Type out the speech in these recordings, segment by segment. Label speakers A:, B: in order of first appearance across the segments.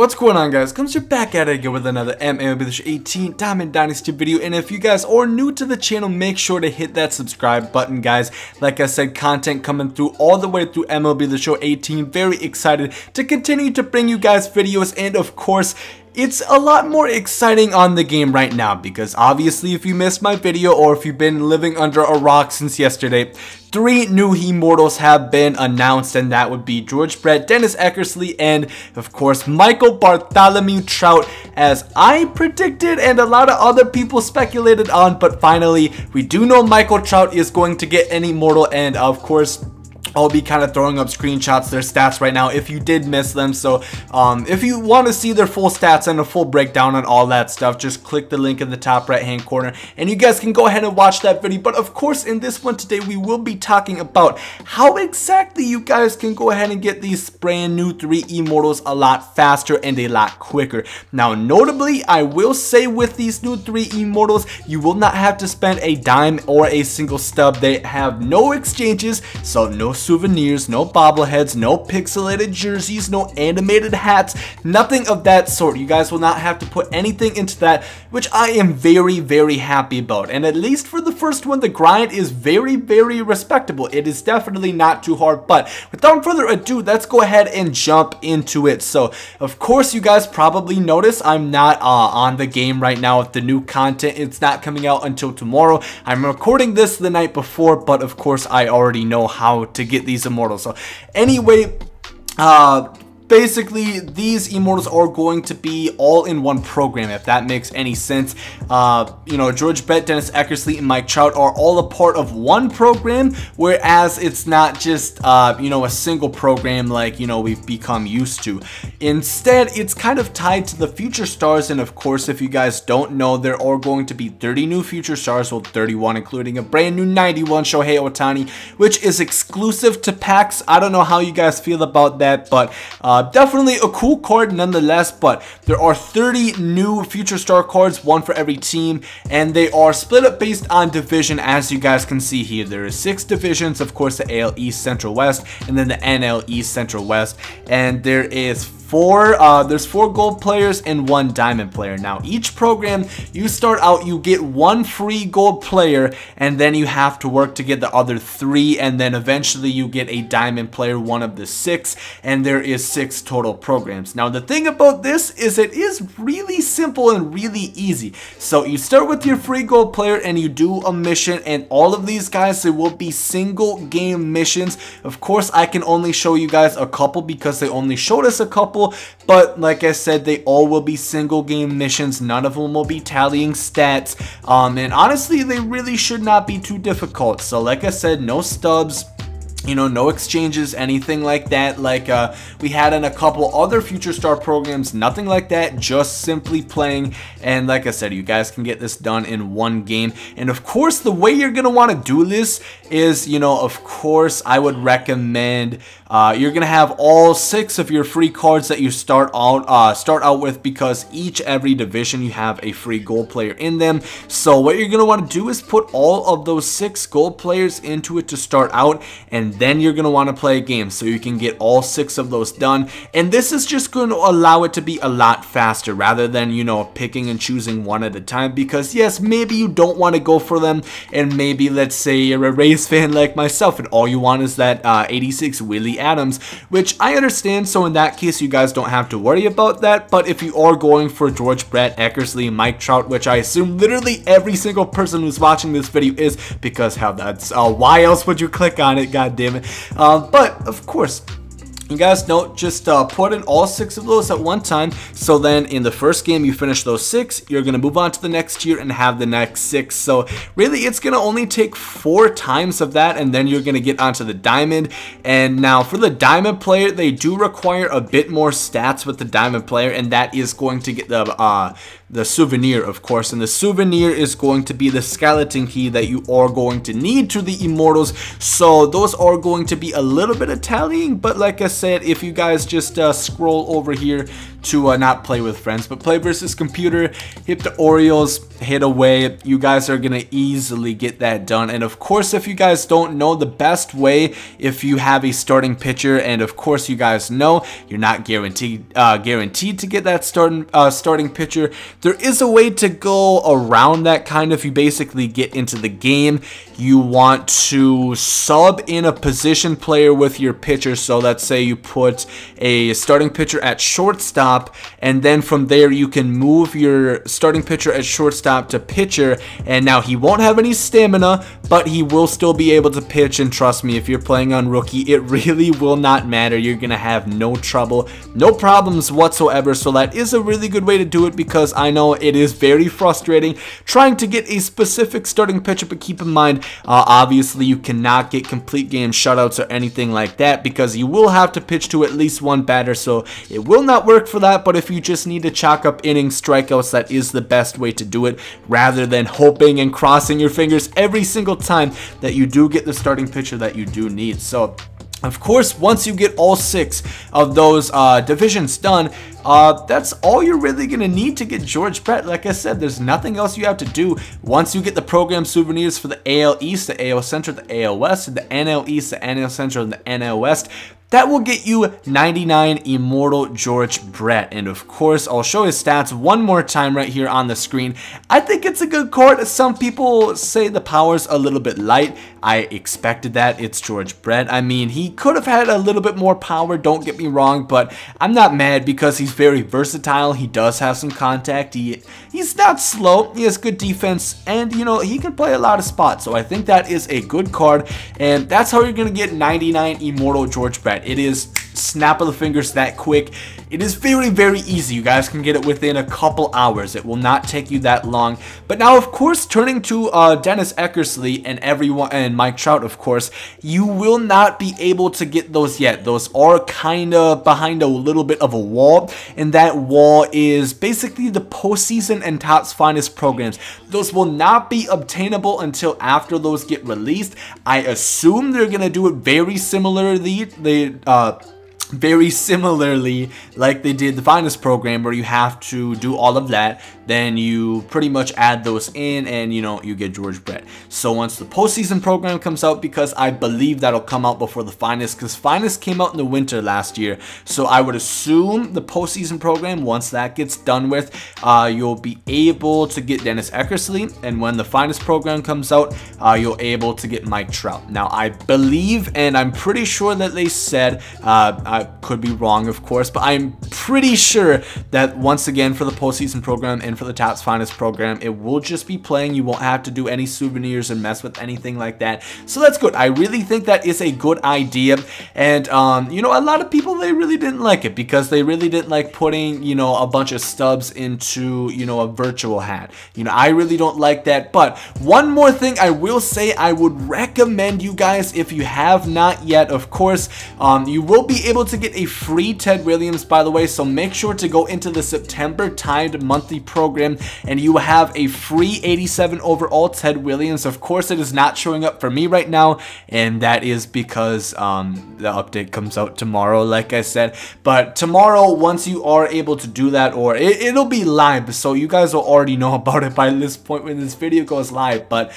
A: What's going on, guys? Comes you're back at it again with another MLB The Show 18 Diamond Dynasty video. And if you guys are new to the channel, make sure to hit that subscribe button, guys. Like I said, content coming through all the way through MLB The Show 18. Very excited to continue to bring you guys videos, and of course, it's a lot more exciting on the game right now because obviously if you missed my video or if you've been living under a rock since yesterday, 3 new Immortals have been announced, and that would be George Brett, Dennis Eckersley, and of course Michael Bartholomew Trout, as I predicted and a lot of other people speculated on. But finally, we do know Michael Trout is going to get an Immortal, and of course I'll be kind of throwing up screenshots, their stats right now if you did miss them. So if you want to see their full stats and a full breakdown on all that stuff, just click the link in the top right hand corner and you guys can go ahead and watch that video. But of course, in this one today, we will be talking about how exactly you guys can go ahead and get these brand new 3 Immortals a lot faster and a lot quicker. Now, notably, I will say with these new 3 Immortals, you will not have to spend a dime or a single stub. They have no exchanges, so no souvenirs, no bobbleheads, no pixelated jerseys, no animated hats, nothing of that sort. You guys will not have to put anything into that, which I am very happy about. And at least for the first one, the grind is very respectable. It is definitely not too hard. But without further ado, let's go ahead and jump into it. So of course, you guys probably notice I'm not on the game right now with the new content. It's not coming out until tomorrow. I'm recording this the night before, but of course I already know how to get these Immortals. So anyway, basically, these Immortals are going to be all in one program, if that makes any sense. You know, George Brett, Dennis Eckersley, and Mike Trout are all a part of one program, whereas it's not just, you know, a single program like, you know, we've become used to. Instead, it's kind of tied to the future stars, and of course, if you guys don't know, there are going to be 30 new future stars, well, 31, including a brand new 91 Shohei Ohtani, which is exclusive to packs. I don't know how you guys feel about that, but definitely a cool card nonetheless. But there are 30 new future star cards, one for every team, and they are split up based on division, as you guys can see here. There are 6 divisions, of course, the AL East, Central West, and then the NL East, Central West, and there is there's 4 gold players and 1 diamond player. Now, each program, you start out, you get 1 free gold player, and then you have to work to get the other 3, and then eventually you get a diamond player, one of the 6, and there is 6 total programs. Now, the thing about this is it is really simple and really easy. So you start with your free gold player and you do a mission, and all of these guys, they will be single game missions. Of course, I can only show you guys a couple because they only showed us a couple. But like I said, they all will be single game missions. None of them will be tallying stats. And honestly, they really should not be too difficult. So like I said, no stubs, you know, no exchanges, anything like that, like we had in a couple other future star programs. Nothing like that, just simply playing. And like I said, you guys can get this done in 1 game. And of course, the way you're gonna want to do this is, you know, of course, I would recommend you're gonna have all 6 of your free cards that you start out with, because every division you have a free gold player in them. So what you're gonna want to do is put all of those 6 gold players into it to start out, and then you're going to want to play a game so you can get all 6 of those done. And this is just going to allow it to be a lot faster rather than, you know, picking and choosing one at a time, because yes, maybe you don't want to go for them, and maybe, let's say you're a Rays fan like myself and all you want is that 86 Willie Adams, which I understand. So in that case, you guys don't have to worry about that. But if you are going for George Brett, Eckersley, Mike Trout, which I assume literally every single person who's watching this video is, because how that's why else would you click on it, god damn it. But of course, you guys know, just put in all 6 of those at one time. So then in the first game you finish those 6, you're going to move on to the next tier and have the next 6. So really, it's going to only take 4 times of that, and then you're going to get onto the diamond. And now for the diamond player, they do require a bit more stats with the diamond player, and that is going to get the the souvenir, of course, and the souvenir is going to be the skeleton key that you are going to need to the Immortals. So those are going to be a little bit of tallying, but like I said, if you guys just scroll over here to not play with friends but play versus computer, hit the Orioles, hit away, you guys are gonna easily get that done. And of course, if you guys don't know, the best way, if you have a starting pitcher, and of course you guys know you're not guaranteed to get that starting pitcher, there is a way to go around that. Kind of, you basically get into the game, you want to sub in a position player with your pitcher. So let's say you put a starting pitcher at shortstop, and then from there you can move your starting pitcher at shortstop to pitcher, and now he won't have any stamina, but he will still be able to pitch. And trust me, if you're playing on rookie, it really will not matter. You're gonna have no trouble, no problems whatsoever. So that is a really good way to do it, because I know it is very frustrating trying to get a specific starting pitcher. But keep in mind, obviously you cannot get complete game shutouts or anything like that, because you will have to pitch to at least one batter, so it will not work for that. But if you just need to chalk up innings, strikeouts, that is the best way to do it, rather than hoping and crossing your fingers every single time that you do get the starting pitcher that you do need. So of course, once you get all 6 of those divisions done, that's all you're really going to need to get George Brett. Like I said, there's nothing else you have to do. Once you get the program souvenirs for the AL East, the AL Central, the AL West, the NL East, the NL Central, and the NL West, that will get you 99 Immortal George Brett. And of course, I'll show his stats one more time right here on the screen. I think it's a good card. Some people say the power's a little bit light. I expected that. It's George Brett. I mean, he could have had a little bit more power, don't get me wrong, but I'm not mad because he's very versatile. He does have some contact. He's not slow. He has good defense, and you know, he can play a lot of spots. So I think that is a good card, and that's how you're going to get 99 Immortal George Brett. It is snap of the fingers that quick. It is very, very easy. You guys can get it within a couple hours. It will not take you that long. But now, of course, turning to Dennis Eckersley and everyone, and Mike Trout, of course, you will not be able to get those yet. Those are kind of behind a little bit of a wall, and that wall is basically the postseason and Topps Finest programs. Those will not be obtainable until after those get released. I assume they're gonna do it very similarly. Very similarly like they did the Finest program, where you have to do all of that, then you pretty much add those in, and you know, you get George Brett. So once the postseason program comes out, because I believe that'll come out before the Finest, because Finest came out in the winter last year, so I would assume the postseason program, once that gets done with, you'll be able to get Dennis Eckersley, and when the Finest program comes out, you'll be able to get Mike Trout. Now I believe, and I'm pretty sure that they said, I could be wrong of course, but I'm pretty sure that once again for the postseason program and for the Topps Finest program, it will just be playing. You won't have to do any souvenirs and mess with anything like that. So that's good. I really think that is a good idea. And you know, a lot of people, they really didn't like it, because they really didn't like putting, you know, a bunch of stubs into, you know, a virtual hat. You know, I really don't like that. But one more thing I will say, I would recommend you guys, if you have not yet, of course, you will be able to get a free Ted Williams, by the way. So make sure to go into the September timed monthly program, and you will have a free 87 overall Ted Williams. Of course, it is not showing up for me right now, and that is because the update comes out tomorrow, like I said. But tomorrow, once you are able to do that, or it'll be live, so you guys will already know about it by this point when this video goes live. But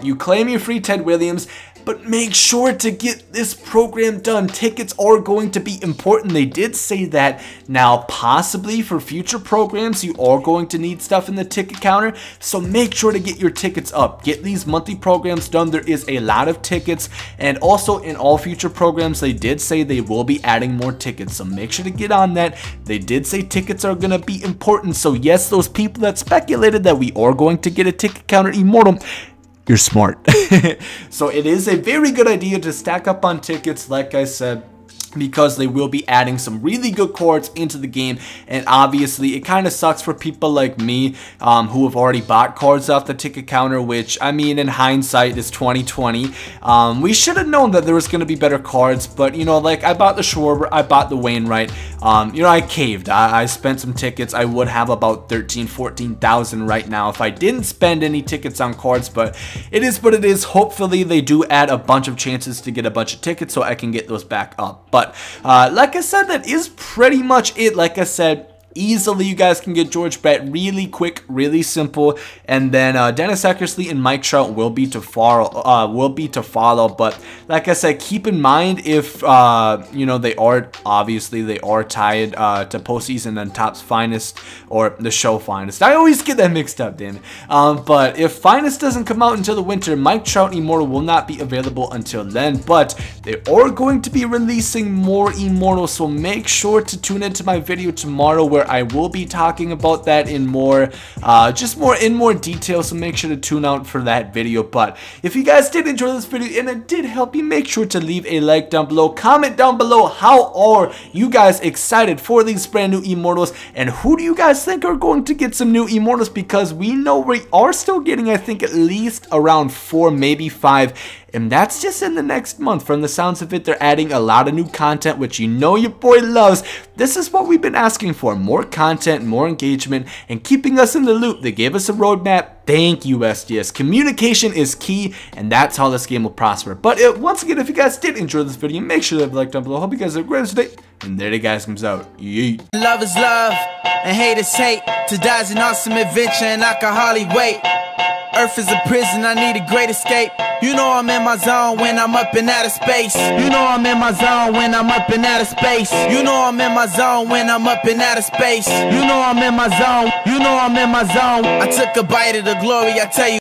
A: you claim your free Ted Williams, but make sure to get this program done. Tickets are going to be important. They did say that. Now, possibly for future programs, you are going to need stuff in the ticket counter, so make sure to get your tickets up. Get these monthly programs done. There is a lot of tickets, and also in all future programs, they did say they will be adding more tickets, so make sure to get on that. They did say tickets are going to be important, so yes, those people that speculated that we are going to get a ticket counter Immortal, you're smart. So it is a very good idea to stack up on tickets, like I said. because they will be adding some really good cards into the game. And obviously it kind of sucks for people like me who have already bought cards off the ticket counter, which, I mean, in hindsight is 2020. We should have known that there was going to be better cards, but you know, like, I bought the Schwarber, I bought the Wainwright. You know, I caved. I spent some tickets. I would have about 13,000-14,000 right now if I didn't spend any tickets on cards, but it is what it is. Hopefully they do add a bunch of chances to get a bunch of tickets so I can get those back up. But like I said, that is pretty much it. Like I said, easily you guys can get George Brett, really quick, really simple, and then Dennis Eckersley and Mike Trout will be to follow. But like I said, keep in mind if you know, they are tied to postseason and Topps finest or the show finest. I always get that mixed up, damn it. But if finest doesn't come out until the winter, Mike Trout Immortal will not be available until then. But they are going to be releasing more Immortals, so make sure to tune into my video tomorrow where I will be talking about that in more detail, so make sure to tune out for that video. But if you guys did enjoy this video and it did help you, make sure to leave a like down below. Comment down below, how are you guys excited for these brand new Immortals, and who do you guys think are going to get some new Immortals, because we know we are still getting, I think, at least around 4, maybe 5. And that's just in the next month. From the sounds of it, they're adding a lot of new content, which you know your boy loves. This is what we've been asking for. More content, more engagement, and keeping us in the loop. They gave us a roadmap. Thank you, SDS. Communication is key, and that's how this game will prosper. But once again, if you guys did enjoy this video, make sure to leave a like down below. Hope you guys have a great day. And there the guys comes out. Yeet.
B: Love is love, and hate is hate. To die is an awesome adventure, and I can hardly wait. Earth is a prison, I need a great escape. You know I'm in my zone when I'm up in outer space. You know I'm in my zone when I'm up in outer space. You know I'm in my zone when I'm up in outer space. You know I'm in my zone. You know I'm in my zone. I took a bite of the glory, I tell you.